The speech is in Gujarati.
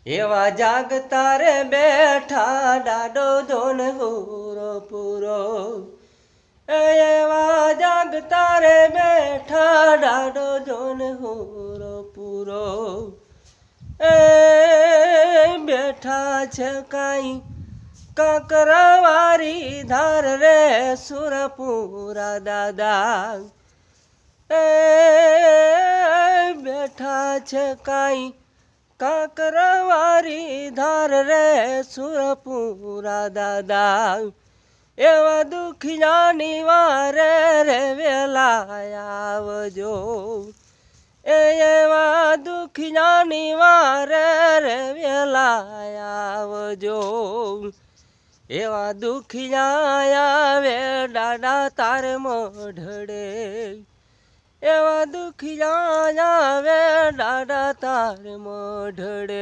એવા જાગતા રે બેઠા ડાડો ધોન પૂરો પૂરો એવા જાગતા રે બેઠા ડાડો ધોન પૂરો પૂરો એ બેઠા છે કાંઈ કાકરાવારી ધાર રે સુરપુરા દાદા એ બેઠા છે કાંઈ કાકરાવારી ધાર રે સુરપુરા દાદા એવા દુખિયાની વારે રે વેલા આવજો એવા દુખિયાની વારે રે વેલા આવજો એવા દુખિયા આવે દાદા તાર મોઢડે એવા દુખિયા આવે દાદા તાર મોઢડે।